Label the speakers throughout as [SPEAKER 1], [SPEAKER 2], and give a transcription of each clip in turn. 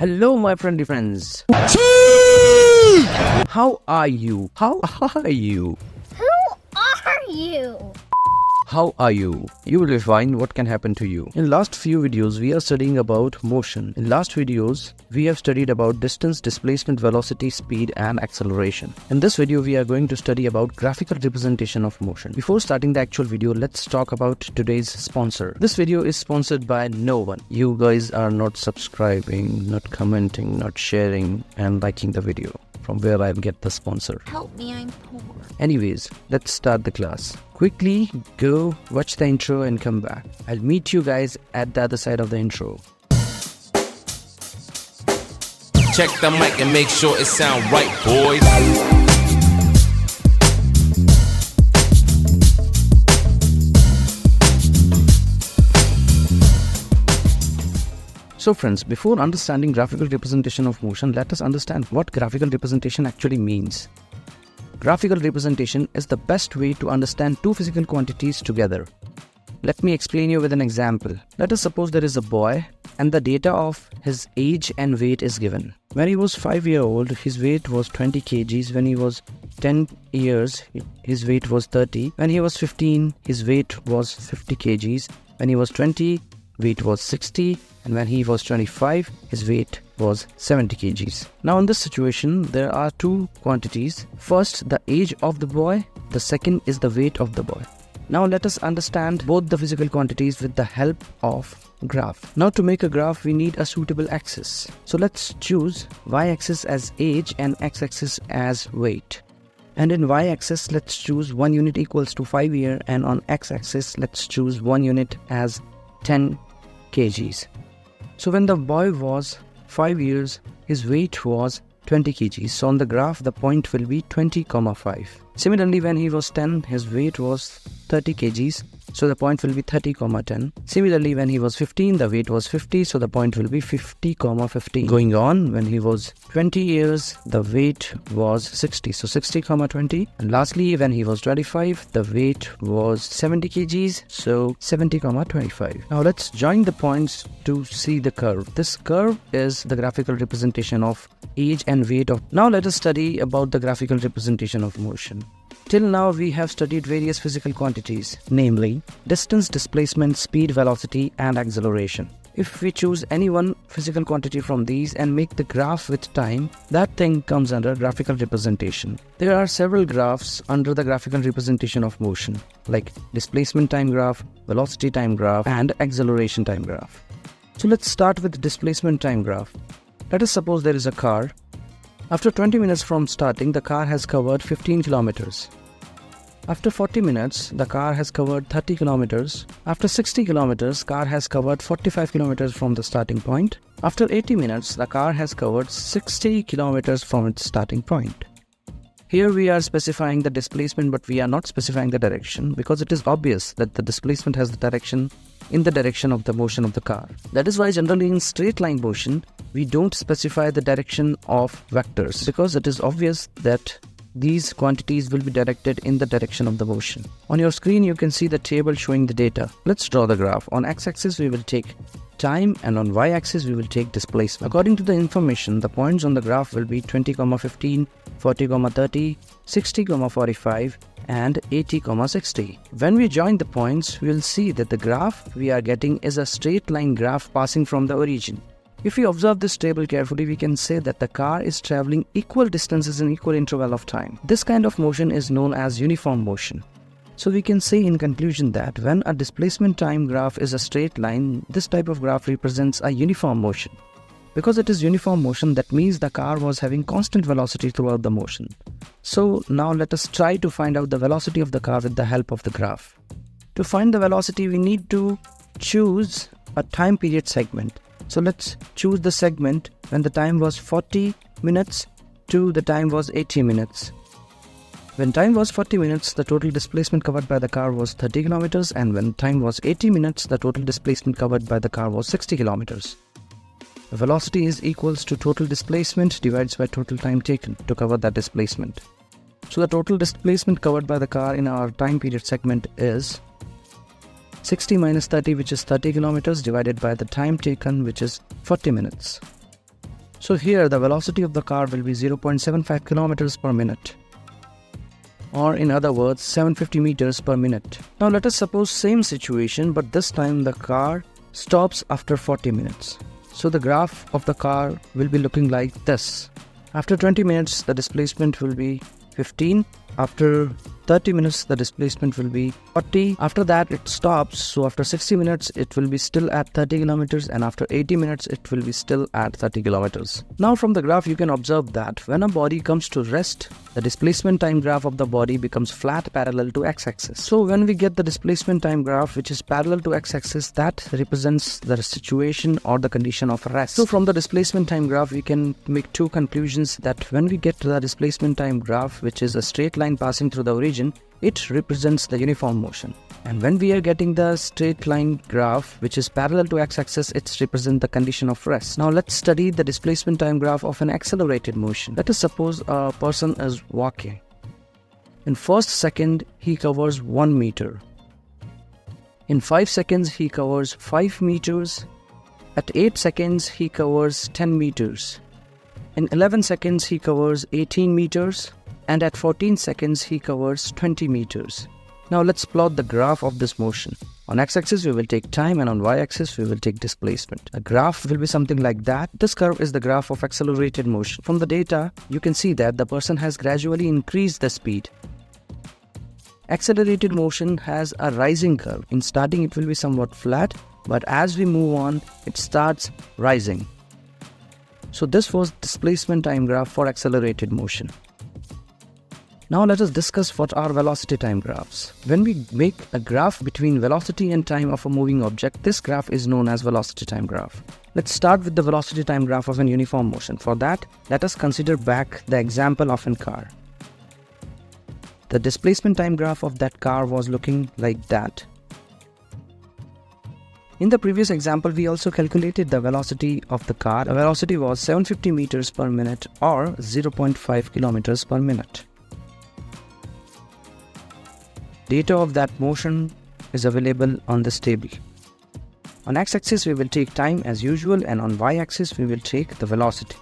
[SPEAKER 1] Hello, my friendly friends. How are you? How are you? How are you? You will define what can happen to you. In last few videos, we are studying about motion. In last videos, we have studied about distance, displacement, velocity, speed, and acceleration. In this video, we are going to study about graphical representation of motion. Before starting the actual video, let's talk about today's sponsor. This video is sponsored by no one. You guys are not subscribing, not commenting, not sharing, and liking the video. From where I'll get the sponsor.
[SPEAKER 2] Help me, I'm poor.
[SPEAKER 1] Anyways, let's start the class. Quickly go watch the intro and come back. I'll meet you guys at the other side of the intro.
[SPEAKER 3] Check the mic and make sure it sound right, boys.
[SPEAKER 1] So friends, before understanding graphical representation of motion, let us understand what graphical representation actually means. Graphical representation is the best way to understand two physical quantities together. Let me explain you with an example. Let us suppose there is a boy and the data of his age and weight is given. When he was 5 years old, his weight was 20 kgs. When he was 10 years, his weight was 30. When he was 15, his weight was 50 kgs. When he was 20, weight was 60, and when he was 25, his weight was 70 kgs. Now in this situation, there are two quantities. First, the age of the boy. The second is the weight of the boy. Now let us understand both the physical quantities with the help of graph. Now to make a graph, we need a suitable axis. So let's choose y-axis as age and x-axis as weight. And in y-axis, let's choose 1 unit equals to 5 years, and on x-axis, let's choose 1 unit as 10 kgs. So when the boy was 5 years, his weight was 20 kgs. So on the graph, the point will be 20,5. Similarly, when he was 10, his weight was 30 kgs. So the point will be 30,10. Similarly, when he was 15, the weight was 50. So the point will be 50,15. Going on, when he was 20 years, the weight was 60. So 60,20. And lastly, when he was 25, the weight was 70 kgs. So 70,25. Now let's join the points to see the curve. This curve is the graphical representation of age and weight of. Now let us study about the graphical representation of motion. Till now, we have studied various physical quantities, namely distance, displacement, speed, velocity, and acceleration. If we choose any one physical quantity from these and make the graph with time, that thing comes under graphical representation. There are several graphs under the graphical representation of motion, like displacement time graph, velocity time graph, and acceleration time graph. So let's start with displacement time graph. Let us suppose there is a car. After 20 minutes from starting, the car has covered 15 kilometers. After 40 minutes, the car has covered 30 kilometers. After 60 kilometers, car has covered 45 kilometers from the starting point. After 80 minutes, the car has covered 60 kilometers from its starting point. Here we are specifying the displacement, but we are not specifying the direction because it is obvious that the displacement has the direction in the direction of the motion of the car. That is why generally in straight line motion, we don't specify the direction of vectors because it is obvious that these quantities will be directed in the direction of the motion. On your screen, you can see the table showing the data. Let's draw the graph. On x-axis, we will take time, and on y-axis, we will take displacement. According to the information, the points on the graph will be 20,15, 40,30, 60,45, and 80,60. When we join the points, we will see that the graph we are getting is a straight line graph passing from the origin. If we observe this table carefully, we can say that the car is traveling equal distances in equal interval of time. This kind of motion is known as uniform motion. So we can say in conclusion that when a displacement time graph is a straight line, this type of graph represents a uniform motion. Because it is uniform motion, that means the car was having constant velocity throughout the motion. So now let us try to find out the velocity of the car with the help of the graph. To find the velocity, we need to choose a time period segment. So let's choose the segment when the time was 40 minutes to the time was 80 minutes. When time was 40 minutes, the total displacement covered by the car was 30 kilometers, and when time was 80 minutes, the total displacement covered by the car was 60 kilometers. The velocity is equals to total displacement divided by total time taken to cover that displacement. So the total displacement covered by the car in our time period segment is 60 minus 30, which is 30 kilometers, divided by the time taken, which is 40 minutes. So here the velocity of the car will be 0.75 kilometers per minute, or in other words 750 meters per minute. Now let us suppose same situation, but this time the car stops after 40 minutes. So the graph of the car will be looking like this. After 20 minutes the displacement will be 15. After 30 minutes the displacement will be 40. After that it stops, so after 60 minutes it will be still at 30 kilometers, and after 80 minutes it will be still at 30 kilometers. Now from the graph you can observe that when a body comes to rest, the displacement time graph of the body becomes flat parallel to x-axis. So when we get the displacement time graph which is parallel to x-axis, that represents the situation or the condition of rest. So from the displacement time graph we can make two conclusions, that when we get to the displacement time graph, which is a straight line passing through the origin, it represents the uniform motion. And when we are getting the straight line graph which is parallel to x-axis, it represents the condition of rest. Now let's study the displacement time graph of an accelerated motion. Let us suppose a person is walking. In first second he covers 1 meter. In 5 seconds he covers 5 meters. At 8 seconds he covers 10 meters. In 11 seconds he covers 18 meters. And at 14 seconds he covers 20 meters. Now let's plot the graph of this motion. On x-axis we will take time, and on y-axis we will take displacement. A graph will be something like that. This curve is the graph of accelerated motion. From the data you can see that the person has gradually increased the speed. Accelerated motion has a rising curve. In starting it will be somewhat flat, but as we move on it starts rising. So this was displacement time graph for accelerated motion. Now let us discuss what are velocity time graphs. When we make a graph between velocity and time of a moving object, this graph is known as velocity time graph. Let's start with the velocity time graph of an uniform motion. For that, let us consider back the example of a car. The displacement time graph of that car was looking like that. In the previous example, we also calculated the velocity of the car. The velocity was 750 meters per minute or 0.5 kilometers per minute. Data of that motion is available on this table. On x-axis we will take time as usual, and on y-axis we will take the velocity.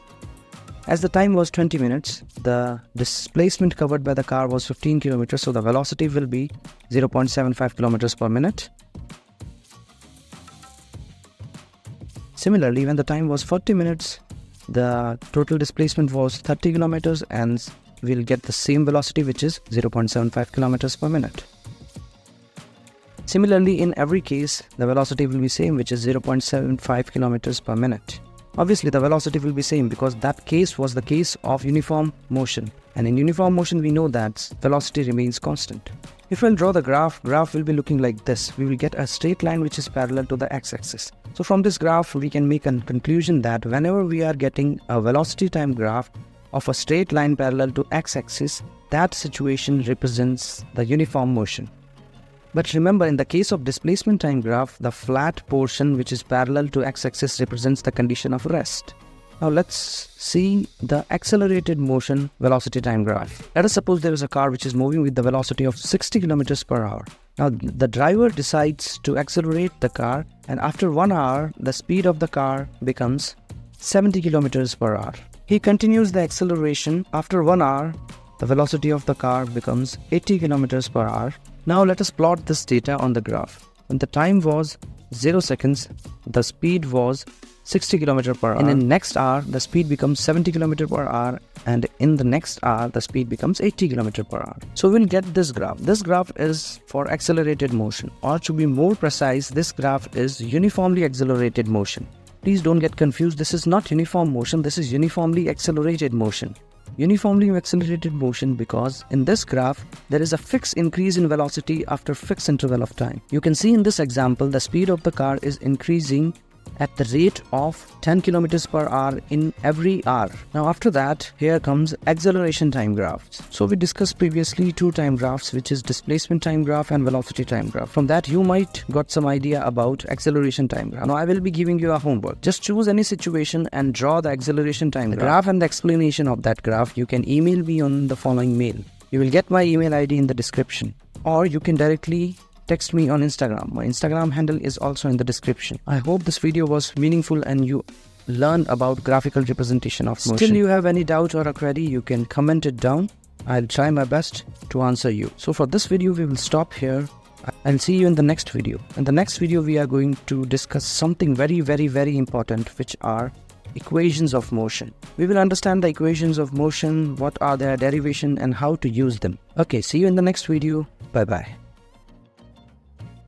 [SPEAKER 1] As the time was 20 minutes, the displacement covered by the car was 15 kilometers, so the velocity will be 0.75 kilometers per minute. Similarly, when the time was 40 minutes, the total displacement was 30 kilometers, and we'll get the same velocity, which is 0.75 kilometers per minute. Similarly, in every case, the velocity will be same, which is 0.75 kilometers per minute. Obviously, the velocity will be same because that case was the case of uniform motion. And in uniform motion, we know that velocity remains constant. If we'll draw the graph will be looking like this. We will get a straight line which is parallel to the x-axis. So from this graph, we can make a conclusion that whenever we are getting a velocity time graph of a straight line parallel to x-axis, that situation represents the uniform motion. But remember, in the case of displacement time graph, the flat portion which is parallel to x-axis represents the condition of rest. Now let's see the accelerated motion velocity time graph. Let us suppose there is a car which is moving with the velocity of 60 kilometers per hour. Now the driver decides to accelerate the car, and after 1 hour, the speed of the car becomes 70 kilometers per hour. He continues the acceleration. After 1 hour, the velocity of the car becomes 80 kilometers per hour. Now let us plot this data on the graph. When the time was 0 seconds, the speed was 60 km per hour. And in the next hour, the speed becomes 70 km per hour. And in the next hour, the speed becomes 80 km per hour. So we'll get this graph. This graph is for accelerated motion. Or to be more precise, this graph is uniformly accelerated motion. Please don't get confused. This is not uniform motion. This is uniformly accelerated motion. Uniformly accelerated motion because in this graph, there is a fixed increase in velocity after fixed interval of time. You can see in this example, the speed of the car is increasing at the rate of 10 km per hour in every hour. Now after that, here comes acceleration time graphs. So we discussed previously two time graphs, which is displacement time graph and velocity time graph. From that, you might got some idea about acceleration time graph. Now I will be giving you a homework. Just choose any situation and draw the acceleration time graph and the explanation of that graph. You can email me on the following mail. You will get my email ID in the description, or you can directly text me on Instagram. My Instagram handle is also in the description. I hope this video was meaningful and you learn about graphical representation of motion. Still you have any doubt or a query, you can comment it down. I'll try my best to answer you. So for this video, we will stop here. I'll see you in the next video. In the next video, we are going to discuss something very important, which are equations of motion. We will understand the equations of motion, what are their derivation and how to use them. Okay, see you in the next video. Bye bye.